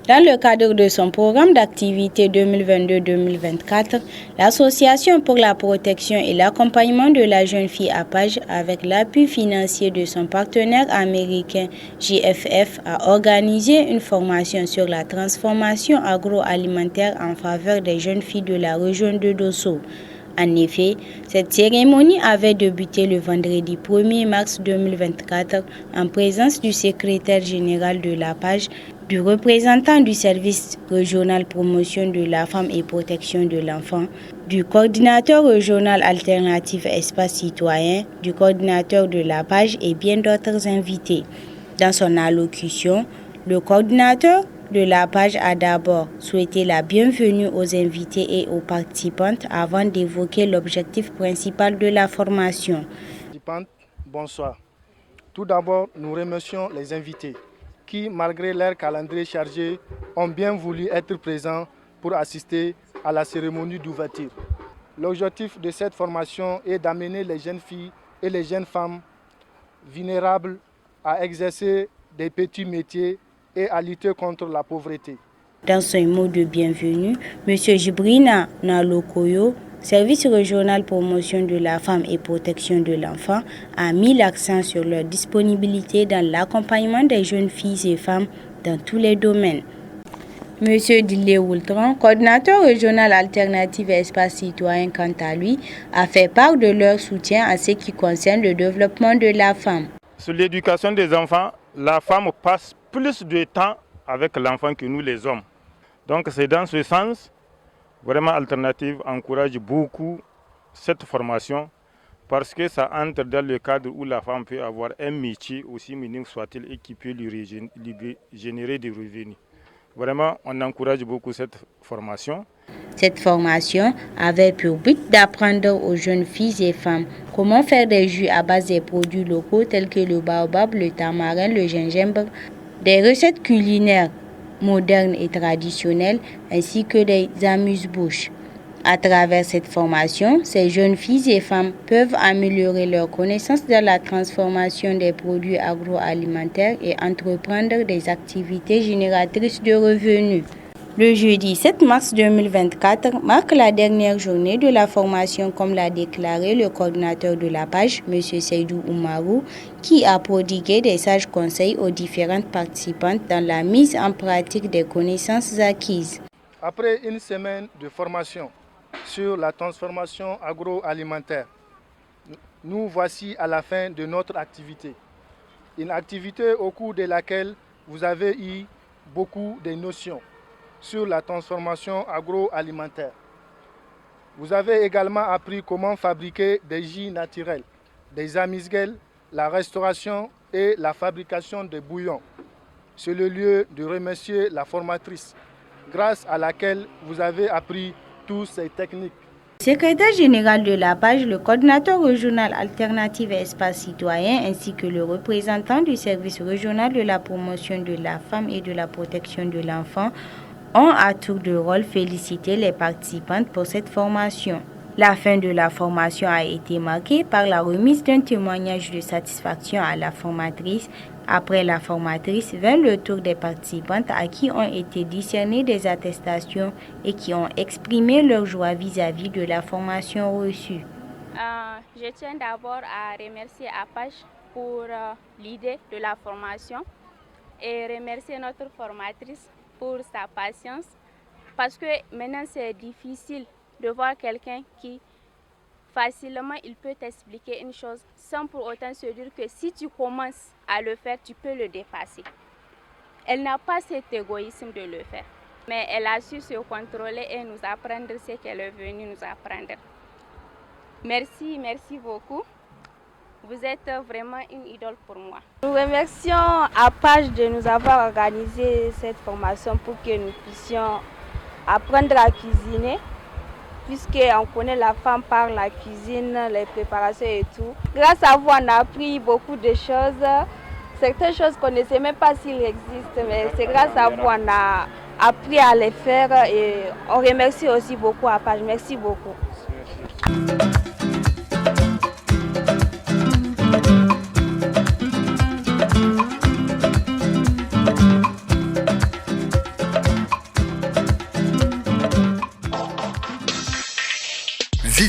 Dans le cadre de son programme d'activité 2022-2024, l'Association pour la protection et l'accompagnement de la jeune fille APAGE, avec l'appui financier de son partenaire américain JFF, a organisé une formation sur la transformation agroalimentaire en faveur des jeunes filles de la région de Dosso. En effet, cette cérémonie avait débuté le vendredi 1er mars 2024 en présence du secrétaire général de l'APAGE, du représentant du service régional promotion de la femme et protection de l'enfant, du coordinateur régional alternatif espace citoyen, du coordinateur de l'APAGE et bien d'autres invités. Dans son allocution, le coordinateur de l'APAGE a d'abord souhaité la bienvenue aux invités et aux participantes avant d'évoquer l'objectif principal de la formation. Bonsoir. Tout d'abord, nous remercions les invités qui, malgré leur calendrier chargé, ont bien voulu être présents pour assister à la cérémonie d'ouverture. L'objectif de cette formation est d'amener les jeunes filles et les jeunes femmes vulnérables à exercer des petits métiers et à lutter contre la pauvreté. Dans son mot de bienvenue, M. Jibrina Nalokoyo, service régional promotion de la femme et protection de l'enfant, a mis l'accent sur leur disponibilité dans l'accompagnement des jeunes filles et femmes dans tous les domaines. M. Dile Woultron, coordinateur régional alternatif et espace citoyen, quant à lui, a fait part de leur soutien à ce qui concerne le développement de la femme. Sur l'éducation des enfants, la femme passe plus de temps avec l'enfant que nous les hommes. Donc c'est dans ce sens, vraiment Alternative encourage beaucoup cette formation parce que ça entre dans le cadre où la femme peut avoir un métier aussi minime soit-il et qui peut lui générer des revenus. Vraiment, on encourage beaucoup cette formation. Cette formation avait pour but d'apprendre aux jeunes filles et femmes comment faire des jus à base des produits locaux tels que le baobab, le tamarin, le gingembre, des recettes culinaires modernes et traditionnelles ainsi que des amuse-bouches. À travers cette formation, ces jeunes filles et femmes peuvent améliorer leurs connaissances dans la transformation des produits agroalimentaires et entreprendre des activités génératrices de revenus. Le jeudi 7 mars 2024 marque la dernière journée de la formation, comme l'a déclaré le coordinateur de l'APAGE, M. Seydou Oumarou, qui a prodigué des sages conseils aux différentes participantes dans la mise en pratique des connaissances acquises. Après une semaine de formation sur la transformation agroalimentaire, nous voici à la fin de notre activité. Une activité au cours de laquelle vous avez eu beaucoup de notions sur la transformation agroalimentaire. Vous avez également appris comment fabriquer des jus naturels, des amuse-gueules, la restauration et la fabrication de bouillons. C'est le lieu de remercier la formatrice, grâce à laquelle vous avez appris toutes ces techniques. Secrétaire général de l'APAGE, le coordinateur régional alternatif et espace citoyen ainsi que le représentant du service régional de la promotion de la femme et de la protection de l'enfant ont à tour de rôle félicité les participantes pour cette formation. La fin de la formation a été marquée par la remise d'un témoignage de satisfaction à la formatrice. Après la formatrice, vint le tour des participantes à qui ont été décernées des attestations et qui ont exprimé leur joie vis-à-vis de la formation reçue. Je tiens d'abord à remercier APAGE pour l'idée de la formation et remercier notre formatrice pour sa patience, parce que maintenant c'est difficile de voir quelqu'un qui facilement il peut t'expliquer une chose sans pour autant se dire que si tu commences à le faire, tu peux le dépasser. Elle n'a pas cet égoïsme de le faire, mais elle a su se contrôler et nous apprendre ce qu'elle est venue nous apprendre. Merci, merci beaucoup. Vous êtes vraiment une idole pour moi. Nous remercions APAGE de nous avoir organisé cette formation pour que nous puissions apprendre à cuisiner, puisqu'on connaît la femme par la cuisine, les préparations et tout. Grâce à vous, on a appris beaucoup de choses. Certaines choses qu'on ne sait même pas s'il existe, mais c'est grâce à vous qu'on a appris à les faire et on remercie aussi beaucoup APAGE. Merci beaucoup.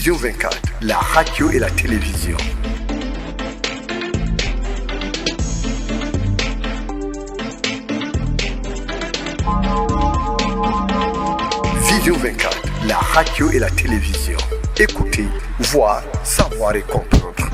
Vision 24, la radio et la télévision. Vision 24, la radio et la télévision. Écoutez, voir, savoir et comprendre.